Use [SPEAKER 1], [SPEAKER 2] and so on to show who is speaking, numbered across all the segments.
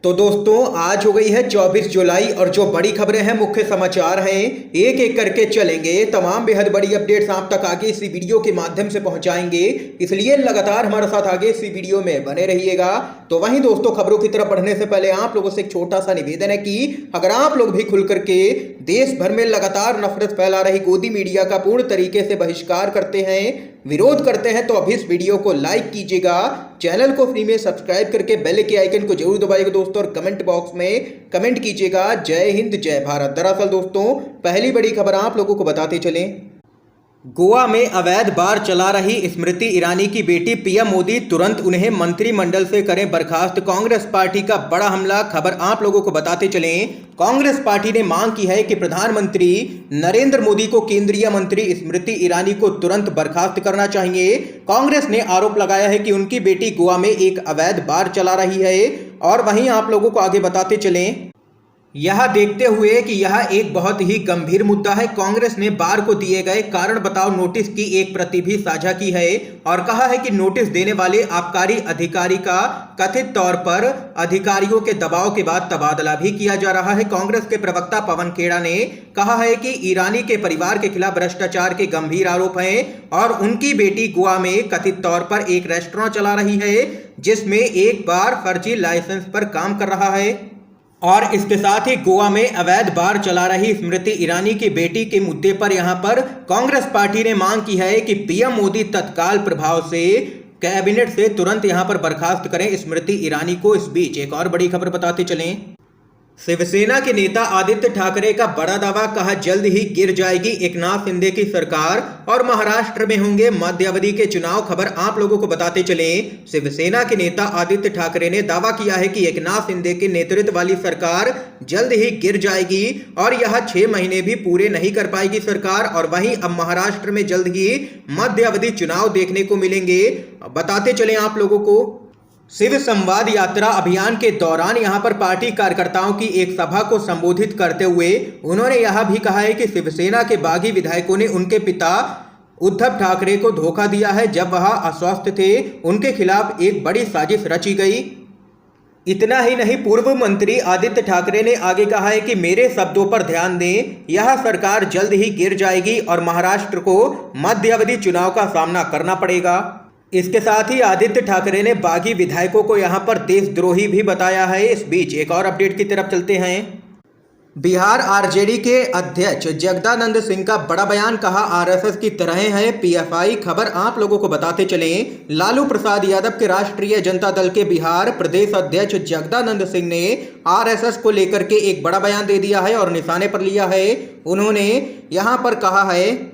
[SPEAKER 1] तो दोस्तों आज हो गई है 24 जुलाई और जो बड़ी खबरें हैं, मुख्य समाचार हैं, एक एक करके चलेंगे। तमाम बेहद बड़ी अपडेट्स आप तक आगे इसी वीडियो के माध्यम से पहुंचाएंगे, इसलिए लगातार हमारे साथ आगे इसी वीडियो में बने रहिएगा। तो वहीं दोस्तों, खबरों की तरफ बढ़ने से पहले आप लोगों से एक छोटा सा निवेदन है कि अगर आप लोग भी खुल करके देश भर में लगातार नफरत फैला रही गोदी मीडिया का पूर्ण तरीके से बहिष्कार करते हैं, विरोध करते हैं, तो अभी इस वीडियो को लाइक कीजिएगा, चैनल को फ्री में सब्सक्राइब करके बेल के आइकन को जरूर दबाइएगा दोस्तों, और कमेंट बॉक्स में कमेंट कीजिएगा जय हिंद जय भारत। दरअसल दोस्तों, पहली बड़ी खबर आप लोगों को बताते चलें। गोवा में अवैध बार चला रही स्मृति ईरानी की बेटी पीएम मोदी तुरंत उन्हें मंत्रिमंडल से करें बर्खास्त, कांग्रेस पार्टी का बड़ा हमला। खबर आप लोगों को बताते चलें। कांग्रेस पार्टी ने मांग की है कि प्रधानमंत्री नरेंद्र मोदी को केंद्रीय मंत्री स्मृति ईरानी को तुरंत बर्खास्त करना चाहिए। कांग्रेस ने आरोप लगाया है कि उनकी बेटी गोवा में एक अवैध बार चला रही है। और वहीं आप लोगों को आगे बताते चलें, यह देखते हुए कि यह एक बहुत ही गंभीर मुद्दा है, कांग्रेस ने बार को दिए गए कारण बताओ नोटिस की एक प्रति भी साझा की है और कहा है कि नोटिस देने वाले आबकारी अधिकारी का कथित तौर पर अधिकारियों के दबाव के बाद तबादला भी किया जा रहा है। कांग्रेस के प्रवक्ता पवन खेड़ा ने कहा है कि ईरानी के परिवार के खिलाफ भ्रष्टाचार के गंभीर आरोप हैं और उनकी बेटी गोवा में कथित तौर पर एक रेस्टोरेंट चला रही है जिसमें एक बार फर्जी लाइसेंस पर काम कर रहा है। और इसके साथ ही गोवा में अवैध बार चला रही स्मृति ईरानी की बेटी के मुद्दे पर यहां पर कांग्रेस पार्टी ने मांग की है कि पीएम मोदी तत्काल प्रभाव से कैबिनेट से तुरंत यहां पर बर्खास्त करें स्मृति ईरानी को। इस बीच एक और बड़ी खबर बताते चलें। शिवसेना के नेता आदित्य ठाकरे का बड़ा दावा, कहा जल्द ही गिर जाएगी एकनाथ शिंदे की सरकार और महाराष्ट्र में होंगे मध्यावधि के चुनाव। खबर आप लोगों को बताते चलें। शिवसेना के नेता आदित्य ठाकरे ने दावा किया है कि एकनाथ शिंदे के नेतृत्व वाली सरकार जल्द ही गिर जाएगी और यह 6 महीने भी पूरे नहीं कर पाएगी सरकार। और वहीं अब महाराष्ट्र में जल्द ही मध्यावधि चुनाव देखने को मिलेंगे। बताते चलें आप लोगों को, शिव संवाद यात्रा अभियान के दौरान यहां पर पार्टी कार्यकर्ताओं की एक सभा को संबोधित करते हुए उन्होंने यह भी कहा है कि शिवसेना के बागी विधायकों ने उनके पिता उद्धव ठाकरे को धोखा दिया है। जब वह अस्वस्थ थे, उनके खिलाफ एक बड़ी साजिश रची गई। इतना ही नहीं, पूर्व मंत्री आदित्य ठाकरे ने आगे कहा है कि मेरे शब्दों पर ध्यान दें, यह सरकार जल्द ही गिर जाएगी और महाराष्ट्र को मध्यावधि चुनाव का सामना करना पड़ेगा। इसके साथ ही आदित्य ठाकरे ने बागी विधायकों को यहां पर देशद्रोही भी बताया है। इस बीच एक और अपडेट की तरफ चलते हैं। बिहार आरजेडी के अध्यक्ष जगदानंद सिंह का बड़ा बयान, कहा आरएसएस की तरह है पीएफआई। खबर आप लोगों को बताते चलें। लालू प्रसाद यादव के राष्ट्रीय जनता दल के बिहार प्रदेश अध्यक्ष जगदानंद सिंह ने आरएसएस को लेकर के एक बड़ा बयान दे दिया है और निशाने पर लिया है। उन्होंने यहां पर कहा है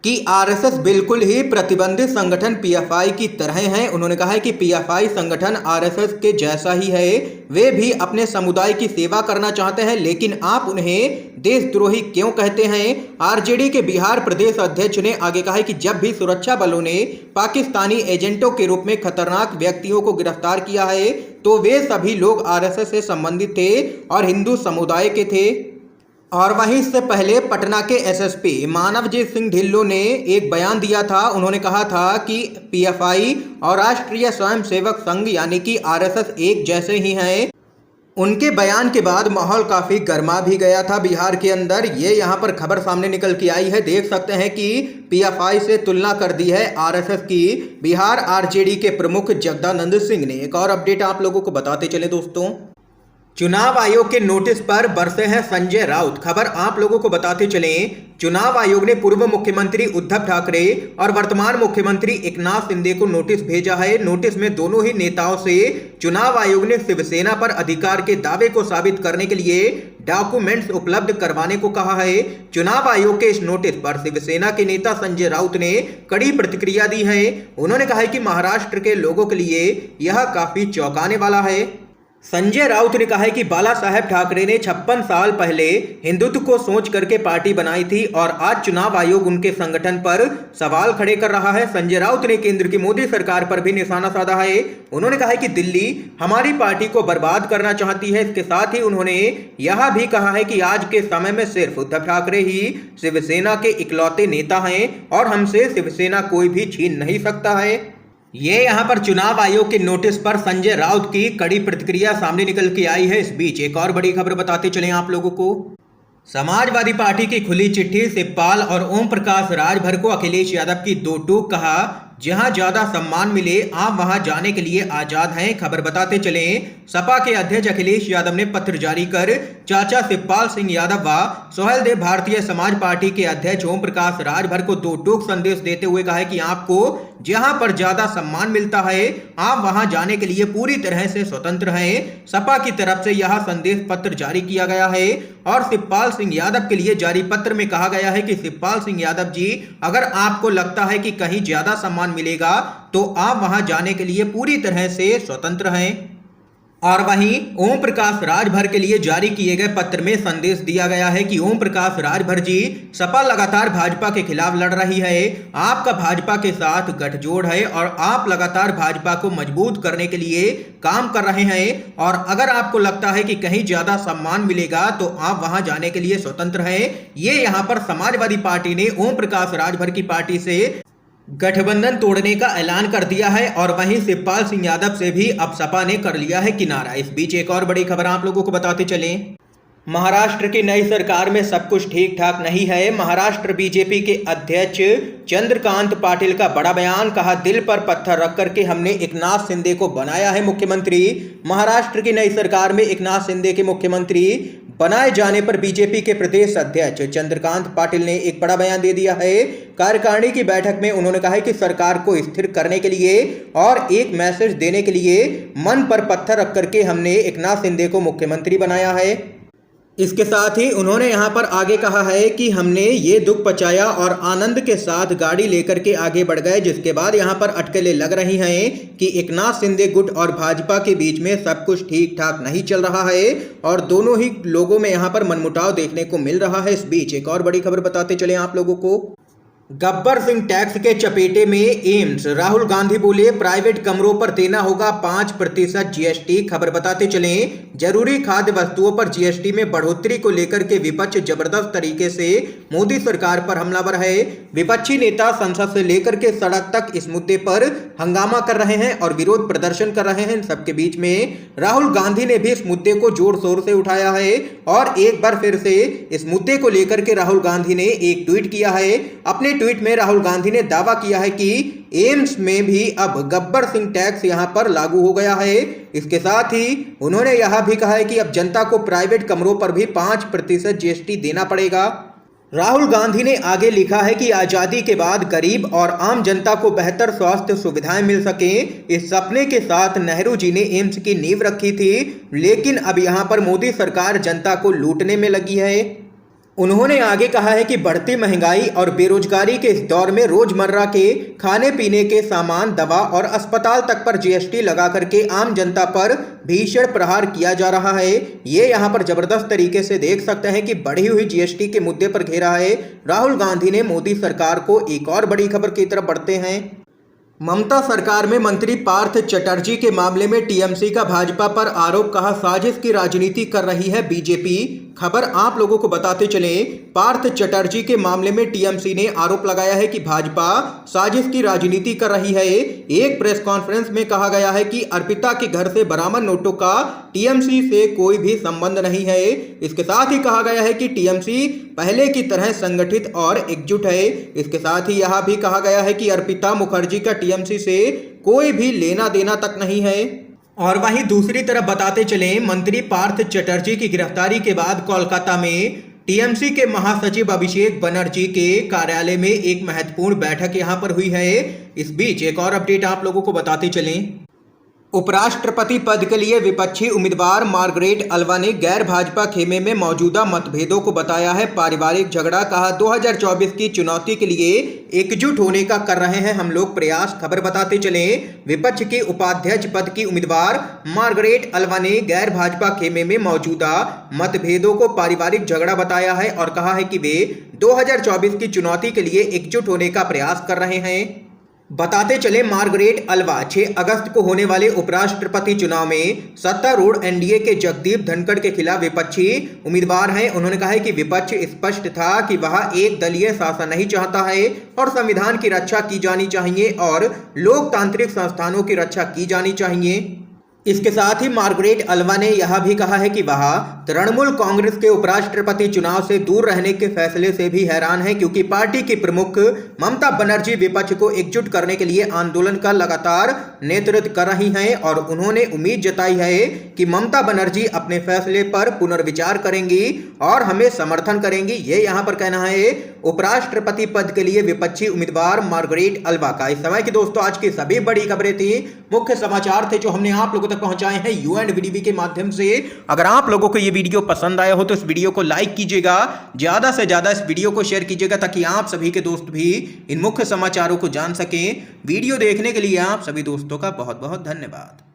[SPEAKER 1] कि आरएसएस बिल्कुल ही प्रतिबंधित संगठन पीएफआई की तरह है। उन्होंने कहा है कि पीएफआई संगठन आरएसएस के जैसा ही है, वे भी अपने समुदाय की सेवा करना चाहते हैं, लेकिन आप उन्हें देशद्रोही क्यों कहते हैं। आरजेडी के बिहार प्रदेश अध्यक्ष ने आगे कहा है कि जब भी सुरक्षा बलों ने पाकिस्तानी एजेंटों के रूप में खतरनाक व्यक्तियों को गिरफ्तार किया है तो वे सभी लोग आरएसएस से संबंधित थे और हिंदू समुदाय के थे। और वहीं इससे पहले पटना के एसएसपी मानवजीत सिंह ढिल्लों ने एक बयान दिया था। उन्होंने कहा था कि पीएफआई और राष्ट्रीय स्वयंसेवक संघ यानी कि आरएसएस एक जैसे ही हैं। उनके बयान के बाद माहौल काफ़ी गर्मा भी गया था बिहार के अंदर। ये यहाँ पर खबर सामने निकल के आई है, देख सकते हैं कि पीएफआई से तुलना कर दी है आरएसएस की बिहार आरजेडी के प्रमुख जगदानंद सिंह ने। एक और अपडेट आप लोगों को बताते चले दोस्तों, चुनाव आयोग के नोटिस पर बरसे हैं संजय राउत। खबर आप लोगों को बताते चलें। चुनाव आयोग ने पूर्व मुख्यमंत्री उद्धव ठाकरे और वर्तमान मुख्यमंत्री एकनाथ शिंदे को नोटिस भेजा है। नोटिस में दोनों ही नेताओं से चुनाव आयोग ने शिवसेना पर अधिकार के दावे को साबित करने के लिए डॉक्यूमेंट्स उपलब्ध करवाने को कहा है। चुनाव आयोग के इस नोटिस पर शिवसेना के नेता संजय राउत ने कड़ी प्रतिक्रिया दी है। उन्होंने कहा है कि महाराष्ट्र के लोगों के लिए यह काफी चौंकाने वाला है। संजय राउत ने कहा है कि बाला साहेब ठाकरे ने 56 साल पहले हिंदुत्व को सोच करके पार्टी बनाई थी और आज चुनाव आयोग उनके संगठन पर सवाल खड़े कर रहा है। संजय राउत ने केंद्र की मोदी सरकार पर भी निशाना साधा है। उन्होंने कहा है कि दिल्ली हमारी पार्टी को बर्बाद करना चाहती है। इसके साथ ही उन्होंने यह भी कहा है कि आज के समय में सिर्फ उद्धव ठाकरे ही शिवसेना के इकलौते नेता हैं और हमसे शिवसेना कोई भी छीन नहीं सकता है। ये यहाँ पर चुनाव आयोग के नोटिस पर संजय राउत की कड़ी प्रतिक्रिया सामने निकल के आई है। इस बीच एक और बड़ी खबर बताते चले आप लोगों को। समाजवादी पार्टी की खुली चिट्ठी, शिवपाल और ओम प्रकाश राजभर को अखिलेश यादव की दो टूक, कहा जहां ज्यादा सम्मान मिले आप वहां जाने के लिए आजाद हैं। खबर बताते चले, सपा के अध्यक्ष अखिलेश यादव ने पत्र जारी कर चाचा शिवपाल सिंह यादव व सोहेलदेव भारतीय समाज पार्टी के अध्यक्ष ओम प्रकाश राजभर को दो टूक संदेश देते हुए कहा है कि आपको जहां पर ज्यादा सम्मान मिलता है आप वहां जाने के लिए पूरी तरह से स्वतंत्र हैं। सपा की तरफ से यह संदेश पत्र जारी किया गया है और शिवपाल सिंह यादव के लिए जारी पत्र में कहा गया है कि शिवपाल सिंह यादव जी, अगर आपको लगता है कि कहीं ज्यादा सम्मान मिलेगा तो आप वहां जाने के लिए पूरी तरह से स्वतंत्र हैं। और वहीं ओम प्रकाश राजभर के लिए जारी किए गए पत्र में संदेश दिया गया है कि ओम प्रकाश राजभर जी, सपा लगातार भाजपा के खिलाफ लड़ रही है, आपका भाजपा के साथ गठजोड़ है और आप लगातार भाजपा को मजबूत करने के लिए काम कर रहे हैं और अगर आपको लगता है कि कहीं ज्यादा सम्मान मिलेगा तो आप वहां जाने के लिए स्वतंत्र हैं। ये यहाँ पर समाजवादी पार्टी ने ओम प्रकाश राजभर की पार्टी से गठबंधन तोड़ने का ऐलान कर दिया है और वहीं शिवपाल सिंह यादव से भी अब सपा ने कर लिया है किनारा। इस बीच एक और बड़ी खबर आप लोगों को बताते चलें। महाराष्ट्र की नई सरकार में सब कुछ ठीक ठाक नहीं है। महाराष्ट्र बीजेपी के अध्यक्ष चंद्रकांत पाटिल का बड़ा बयान, कहा दिल पर पत्थर रख करके हमने एकनाथ शिंदे को बनाया है मुख्यमंत्री। महाराष्ट्र की नई सरकार में एकनाथ शिंदे के मुख्यमंत्री बनाए जाने पर बीजेपी के प्रदेश अध्यक्ष चंद्रकांत पाटिल ने एक बड़ा बयान दे दिया है। कार्यकारिणी की बैठक में उन्होंने कहा है कि सरकार को स्थिर करने के लिए और एक मैसेज देने के लिए मन पर पत्थर रख करके हमने एकनाथ शिंदे को मुख्यमंत्री बनाया है। इसके साथ ही उन्होंने यहां पर आगे कहा है कि हमने ये दुख पचाया और आनंद के साथ गाड़ी लेकर के आगे बढ़ गए, जिसके बाद यहां पर अटकलें लग रही हैं कि एकनाथ शिंदे गुट और भाजपा के बीच में सब कुछ ठीक ठाक नहीं चल रहा है और दोनों ही लोगों में यहां पर मनमुटाव देखने को मिल रहा है। इस बीच एक और बड़ी खबर बताते चले आप लोगों को। गब्बर सिंह टैक्स के चपेटे में एम्स, राहुल गांधी बोले प्राइवेट कमरों पर देना होगा 5% जीएसटी। खबर बताते चलें, जरूरी खाद्य वस्तुओं पर जीएसटी में बढ़ोतरी को लेकर के विपक्ष जबरदस्त तरीके से मोदी सरकार पर हमलावर है। विपक्षी नेता संसद से लेकर के सड़क तक इस मुद्दे पर हंगामा कर रहे हैं और विरोध प्रदर्शन कर रहे हैं। इन सबके बीच में राहुल गांधी ने भी इस मुद्दे को जोर शोर से उठाया है और एक बार फिर से इस मुद्दे को लेकर के राहुल गांधी ने एक ट्वीट किया है। अपने ट्वीट में राहुल गांधी ने दावा किया है कि एम्स में भी अब गब्बर सिंह टैक्स यहां पर लागू हो गया है। इसके साथ ही उन्होंने यह भी कहा है कि अब जनता को प्राइवेट कमरों पर भी 5% जीएसटी देना पड़ेगा। राहुल गांधी ने आगे लिखा है कि आजादी के बाद गरीब और आम जनता को बेहतर स्वास्थ्य सुविधाएं मिल सकें, इस सपने के साथ नेहरू जी ने एम्स की नींव रखी थी, लेकिन अब यहां पर मोदी सरकार जनता को लूटने में लगी है। उन्होंने आगे कहा है कि बढ़ती महंगाई और बेरोजगारी के इस दौर में रोजमर्रा के खाने पीने के सामान, दवा और अस्पताल तक पर जीएसटी लगा करके आम जनता पर भीषण प्रहार किया जा रहा है। ये यहाँ पर जबरदस्त तरीके से देख सकते हैं कि बढ़ी हुई जीएसटी के मुद्दे पर घेरा है राहुल गांधी ने मोदी सरकार को। एक और बड़ी खबर की तरफ बढ़ते हैं। ममता सरकार में मंत्री पार्थ चटर्जी के मामले में टीएमसी का भाजपा पर आरोप, कहा साजिश की राजनीति कर रही है बीजेपी। खबर आप लोगों को बताते चलें, पार्थ चटर्जी के मामले में टीएमसी ने आरोप लगाया है कि भाजपा साजिश की राजनीति कर रही है। एक प्रेस कॉन्फ्रेंस में कहा गया है कि अर्पिता के घर से बरामद नोटों का टीएमसी से कोई भी संबंध नहीं है। इसके साथ ही कहा गया है कि टीएमसी पहले की तरह संगठित और एकजुट है। इसके साथ ही यह भी कहा गया है कि अर्पिता मुखर्जी का टीएमसी से कोई भी लेना देना तक नहीं है। और वहीं दूसरी तरफ बताते चलें, मंत्री पार्थ चटर्जी की गिरफ्तारी के बाद कोलकाता में टीएमसी के महासचिव अभिषेक बनर्जी के कार्यालय में एक महत्वपूर्ण बैठक यहां पर हुई है। इस बीच एक और अपडेट आप लोगों को बताते चलें। उपराष्ट्रपति पद के लिए विपक्षी उम्मीदवार मार्गरेट अल्वा ने गैर भाजपा खेमे में मौजूदा मतभेदों को बताया है पारिवारिक झगड़ा। कहा 2024 की चुनौती के लिए एकजुट होने का कर रहे हैं हम लोग प्रयास। खबर बताते चले, विपक्ष के उपाध्यक्ष पद की उम्मीदवार मार्गरेट अल्वा ने गैर भाजपा खेमे में मौजूदा मतभेदों को पारिवारिक झगड़ा बताया है और कहा है कि वे 2024 की चुनौती के लिए एकजुट होने का प्रयास कर रहे हैं। बताते चले मार्गरेट अल्वा 6 अगस्त को होने वाले उपराष्ट्रपति चुनाव में सत्तारूढ़ एनडीए के जगदीप धनखड़ के खिलाफ विपक्षी उम्मीदवार हैं। उन्होंने कहा है कि विपक्ष स्पष्ट था कि वह एक दलीय शासन नहीं चाहता है और संविधान की रक्षा की जानी चाहिए और लोकतांत्रिक संस्थानों की रक्षा की जानी चाहिए। इसके साथ ही मार्गरेट अल्वा ने यह भी कहा है कि वह तृणमूल कांग्रेस के उपराष्ट्रपति चुनाव से दूर रहने के फैसले से भी हैरान है, क्योंकि पार्टी की प्रमुख ममता बनर्जी विपक्ष को एकजुट करने के लिए आंदोलन का लगातार नेतृत्व कर रही हैं और उन्होंने उम्मीद जताई है कि ममता बनर्जी अपने फैसले पर पुनर्विचार करेंगी और हमें समर्थन करेंगी। ये यहाँ पर कहना है उपराष्ट्रपति पद के लिए विपक्षी उम्मीदवार मार्गरेट अल्वा का। इस समय की दोस्तों आज की सभी बड़ी खबरें थी, मुख्य समाचार थे जो हमने आप लोगों तक पहुंचाए हैं UNVDB के माध्यम से। अगर आप लोगों को ये वीडियो पसंद आया हो तो इस वीडियो को लाइक कीजिएगा, ज्यादा से ज्यादा इस वीडियो को शेयर कीजिएगा ताकि आप सभी के दोस्त भी इन मुख्य समाचारों को जान सकें। वीडियो देखने के लिए आप सभी दोस्तों का बहुत बहुत धन्यवाद।